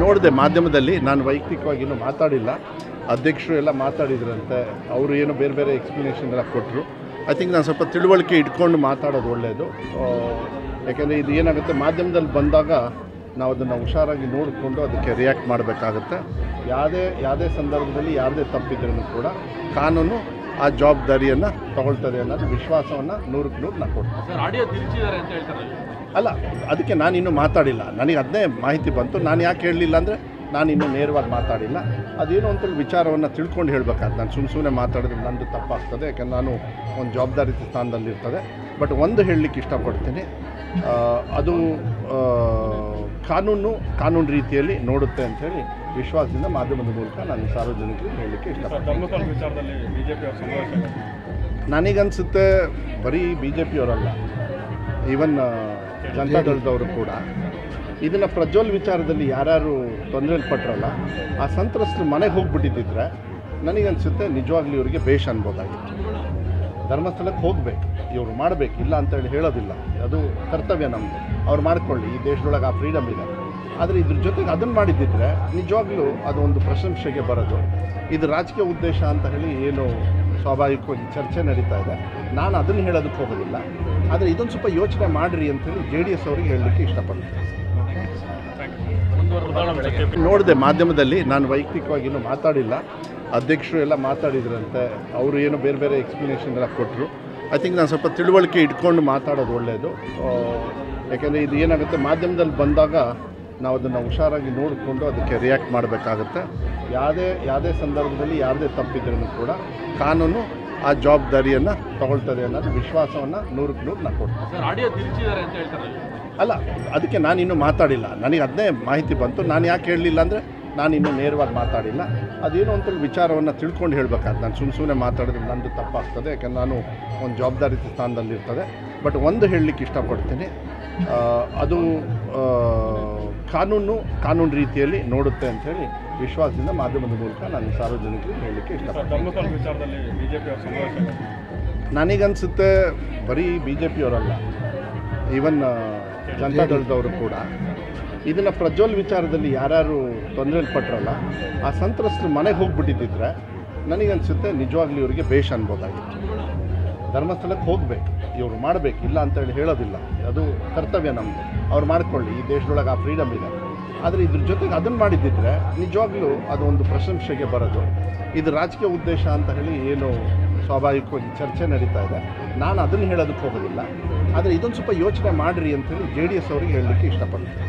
ನೋಡಿದೆ ಮಾಧ್ಯಮದಲ್ಲಿ, ನಾನು ವೈಯಕ್ತಿಕವಾಗಿ ಇನ್ನೂ ಮಾತಾಡಿಲ್ಲ. ಅಧ್ಯಕ್ಷರು ಎಲ್ಲ ಮಾತಾಡಿದ್ರಂತೆ, ಅವರು ಏನು ಬೇರೆ ಬೇರೆ ಎಕ್ಸ್ಪ್ಲನೇಷನ್ ಎಲ್ಲ ಕೊಟ್ಟರು. ಐ ಥಿಂಕ್ ನಾನು ಸ್ವಲ್ಪ ತಿಳುವಳಿಕೆ ಇಟ್ಕೊಂಡು ಮಾತಾಡೋದು ಒಳ್ಳೆಯದು. ಯಾಕೆಂದರೆ ಇದು ಏನಾಗುತ್ತೆ, ಮಾಧ್ಯಮದಲ್ಲಿ ಬಂದಾಗ ನಾವು ಅದನ್ನು ಹುಷಾರಾಗಿ ನೋಡಿಕೊಂಡು ಅದಕ್ಕೆ ರಿಯಾಕ್ಟ್ ಮಾಡಬೇಕಾಗುತ್ತೆ. ಯಾವುದೇ ಸಂದರ್ಭದಲ್ಲಿ ಯಾವುದೇ ತಪ್ಪಿದ್ರೂ ಕೂಡ ಕಾನೂನು ಆ ಜವಾಬ್ದಾರಿಯನ್ನು ತಗೊಳ್ತದೆ ಅನ್ನೋದು ವಿಶ್ವಾಸವನ್ನು 100ಕ್ಕೆ 100 ನಾನು ಕೊಡ್ತೀನಿ. ಅಲ್ಲ, ಅದಕ್ಕೆ ನಾನಿನ್ನೂ ಮಾತಾಡಿಲ್ಲ. ನನಗೆ ಅದನ್ನೇ ಮಾಹಿತಿ ಬಂತು. ನಾನು ಯಾಕೆ ಹೇಳಲಿಲ್ಲ ಅಂದರೆ, ನಾನು ಇನ್ನೂ ನೇರವಾಗಿ ಮಾತಾಡಿಲ್ಲ. ಅದೇನೋ ಅಂತ ವಿಚಾರವನ್ನು ತಿಳ್ಕೊಂಡು ಹೇಳಬೇಕಾದ್ರೆ ನಾನು ಸುಮ್ಮನೆ ಮಾತಾಡಿದ್ರೆ ನಂದು ತಪ್ಪಾಗ್ತದೆ. ಯಾಕೆಂದ್ರೆ ನಾನು ಒಂದು ಜವಾಬ್ದಾರಿ ಸ್ಥಾನದಲ್ಲಿರ್ತದೆ. ಬಟ್ ಒಂದು ಹೇಳಲಿಕ್ಕೆ ಇಷ್ಟಪಡ್ತೀನಿ, ಅದು ಕಾನೂನು ರೀತಿಯಲ್ಲಿ ನೋಡುತ್ತೆ ಅಂಥೇಳಿ ವಿಶ್ವಾಸದಿಂದ ಮಾಧ್ಯಮದ ಮೂಲಕ ನಾನು ಸಾರ್ವಜನಿಕರಿಗೆ ಹೇಳಲಿಕ್ಕೆ ಇಷ್ಟಪಡ್ತೀನಿ. ನನಗನ್ಸುತ್ತೆ ಬರೀ BJP-ಯವರಲ್ಲ, ಈವನ್ ಜನತಾದಳದವರು ಕೂಡ ಇದನ್ನು ಪ್ರಜ್ವಲ್ ವಿಚಾರದಲ್ಲಿ ಯಾರ್ಯಾರು ತೊಂದರೆಯಲ್ಲಿ ಪಟ್ಟರಲ್ಲ, ಆ ಸಂತ್ರಸ್ತರು ಮನೆಗೆ ಹೋಗಿಬಿಟ್ಟಿದ್ದಿದ್ರೆ ನನಗನ್ಸುತ್ತೆ ನಿಜವಾಗ್ಲೂ ಇವರಿಗೆ ಬೇಷ್ ಅನ್ಬೋದಾಗಿತ್ತು. ಧರ್ಮಸ್ಥಳಕ್ಕೆ ಹೋಗಬೇಕು, ಇವರು ಮಾಡಬೇಕು, ಇಲ್ಲ ಅಂತೇಳಿ ಹೇಳೋದಿಲ್ಲ. ಅದು ಕರ್ತವ್ಯ ನಮ್ಮದು. ಅವ್ರು ಮಾಡ್ಕೊಳ್ಳಿ, ಈ ದೇಶದೊಳಗೆ ಆ ಫ್ರೀಡಮ್ ಇದೆ. ಆದರೆ ಇದ್ರ ಜೊತೆಗೆ ಅದನ್ನು ಮಾಡಿದ್ದಿದ್ರೆ ನಿಜವಾಗ್ಲೂ ಅದು ಒಂದು ಪ್ರಶಂಸೆಗೆ ಬರೋದು. ಇದು ರಾಜಕೀಯ ಉದ್ದೇಶ ಅಂತ ಹೇಳಿ ಏನು ಸ್ವಾಭಾವಿಕವಾಗಿ ಚರ್ಚೆ ನಡೀತಾ ಇದೆ. ನಾನು ಅದನ್ನು ಹೇಳೋದಕ್ಕೆ ಹೋಗೋದಿಲ್ಲ. ಆದರೆ ಇದೊಂದು ಸ್ವಲ್ಪ ಯೋಚನೆ ಮಾಡಿರಿ ಅಂಥೇಳಿ JDS ಅವರಿಗೆ ಹೇಳಲಿಕ್ಕೆ ಇಷ್ಟಪಡ್ತೀನಿ. ನೋಡಿದೆ ಮಾಧ್ಯಮದಲ್ಲಿ, ನಾನು ವೈಯಕ್ತಿಕವಾಗಿ ಇನ್ನೂ ಮಾತಾಡಿಲ್ಲ. ಅಧ್ಯಕ್ಷರು ಎಲ್ಲ ಮಾತಾಡಿದ್ರಂತೆ, ಅವರು ಏನು ಬೇರೆ ಬೇರೆ ಎಕ್ಸ್ಪ್ಲನೇಷನ್ ಎಲ್ಲ ಕೊಟ್ಟರು. ಐ ಥಿಂಕ್ ನಾನು ಸ್ವಲ್ಪ ತಿಳುವಳಿಕೆ ಇಟ್ಕೊಂಡು ಮಾತಾಡೋದು ಒಳ್ಳೆಯದು. ಯಾಕೆಂದರೆ ಇದು ಏನಾಗುತ್ತೆ, ಮಾಧ್ಯಮದಲ್ಲಿ ಬಂದಾಗ ನಾವು ಅದನ್ನು ಹುಷಾರಾಗಿ ನೋಡಿಕೊಂಡು ಅದಕ್ಕೆ ರಿಯಾಕ್ಟ್ ಮಾಡಬೇಕಾಗುತ್ತೆ. ಯಾವುದೇ ಸಂದರ್ಭದಲ್ಲಿ ಯಾವುದೇ ತಪ್ಪಿದ್ರೂ ಕೂಡ ಕಾನೂನು ಆ ಜವಾಬ್ದಾರಿಯನ್ನು ತಗೊಳ್ತದೆ ಅನ್ನೋದು ವಿಶ್ವಾಸವನ್ನು 100ಕ್ಕೆ 100 ನಾನು ಕೊಡ್ತೀನಿ. ಅಲ್ಲ, ಅದಕ್ಕೆ ನಾನಿನ್ನೂ ಮಾತಾಡಿಲ್ಲ. ನನಗೆ ಅದನ್ನೇ ಮಾಹಿತಿ ಬಂತು. ನಾನು ಯಾಕೆ ಹೇಳಲಿಲ್ಲ ಅಂದರೆ, ನಾನು ಇನ್ನೂ ನೇರವಾಗಿ ಮಾತಾಡಿಲ್ಲ. ಅದೇನೋ ಅಂತ ವಿಚಾರವನ್ನು ತಿಳ್ಕೊಂಡು ಹೇಳಬೇಕಾದ್ರೆ ನಾನು ಸುಮ್ಮನೆ ಮಾತಾಡಿದ್ರೆ ನಂದು ತಪ್ಪಾಗ್ತದೆ. ಯಾಕೆಂದ್ರೆ ನಾನು ಒಂದು ಜವಾಬ್ದಾರಿ ಸ್ಥಾನದಲ್ಲಿರ್ತದೆ. ಬಟ್ ಒಂದು ಹೇಳಲಿಕ್ಕೆ ಇಷ್ಟಪಡ್ತೀನಿ, ಅದು ಕಾನೂನು ರೀತಿಯಲ್ಲಿ ನೋಡುತ್ತೆ ಅಂಥೇಳಿ ವಿಶ್ವಾಸದಿಂದ ಮಾಧ್ಯಮದ ಮೂಲಕ ನಾನು ಸಾರ್ವಜನಿಕರಿಗೆ ಹೇಳಲಿಕ್ಕೆ ಇಷ್ಟಪಡ್ತೀನಿ. ನನಗನ್ಸುತ್ತೆ ಬರೀ BJP-ಯವರಲ್ಲ, ಈವನ್ ಜನತಾದಳದವರು ಕೂಡ ಇದನ್ನು ಪ್ರಜ್ವಲ್ ವಿಚಾರದಲ್ಲಿ ಯಾರ್ಯಾರು ತೊಂದರೆಯಲ್ಲಿ ಪಟ್ಟರಲ್ಲ, ಆ ಸಂತ್ರಸ್ತರು ಮನೆಗೆ ಹೋಗಿಬಿಟ್ಟಿದ್ದಿದ್ರೆ ನನಗನ್ಸುತ್ತೆ ನಿಜವಾಗ್ಲೂ ಇವರಿಗೆ ಬೇಷ್ ಅನ್ಬೋದಾಗಿತ್ತು. ಧರ್ಮಸ್ಥಳಕ್ಕೆ ಹೋಗಬೇಕು, ಇವರು ಮಾಡಬೇಕು, ಇಲ್ಲ ಅಂತೇಳಿ ಹೇಳೋದಿಲ್ಲ. ಅದು ಕರ್ತವ್ಯ ನಮ್ಮದು. ಅವ್ರು ಮಾಡ್ಕೊಳ್ಳಿ, ಈ ದೇಶದೊಳಗೆ ಆ ಫ್ರೀಡಮ್ ಇದೆ. ಆದರೆ ಇದ್ರ ಜೊತೆಗೆ ಅದನ್ನು ಮಾಡಿದ್ದಿದ್ರೆ ನಿಜವಾಗ್ಲೂ ಅದು ಒಂದು ಪ್ರಶಂಸೆಗೆ ಬರೋದು. ಇದು ರಾಜಕೀಯ ಉದ್ದೇಶ ಅಂತ ಹೇಳಿ ಏನು ಸ್ವಾಭಾವಿಕವಾಗಿ ಚರ್ಚೆ ನಡೀತಾ ಇದೆ. ನಾನು ಅದನ್ನು ಹೇಳೋದಕ್ಕೆ ಹೋಗೋದಿಲ್ಲ. ಆದರೆ ಇದೊಂದು ಸ್ವಲ್ಪ ಯೋಚನೆ ಮಾಡಿರಿ ಅಂಥೇಳಿ JDS ಅವರಿಗೆ ಹೇಳಲಿಕ್ಕೆ ಇಷ್ಟಪಡ್ತೀನಿ.